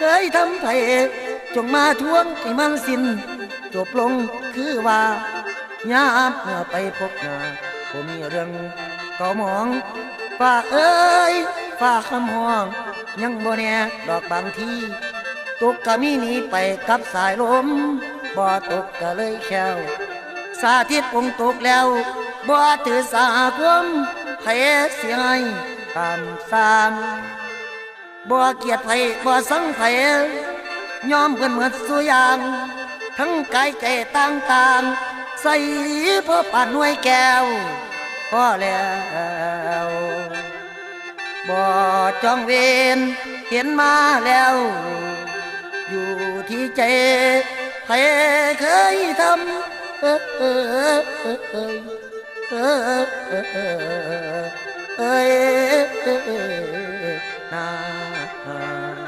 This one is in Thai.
เคยทำไผจงมาทวงให้มันสิ้นจบลงคือว่ายามเมื่อไปพบหน้าผมมีเรื่องเก่ามองฝ่าเอ้ยฝ่าคำห้องยังบ่แน่ดอกบางทีตกก็มีหนีไปกับสายลมบ่ตกก็เลยแควสาธิตองตกแล้วบ่ถือสาความไผเสียให้ตามสร้างบ่เกียดไผบ่สังไผยอมเพิ่นเหมือนสุยางทั้งกายใจต่างๆใส่เพื่อป่านหน่วยแก้วพอแล้วบ่จองเวรเห็นมาแล้วอยู่ที่ใจใครเคยทำเอ้ยนา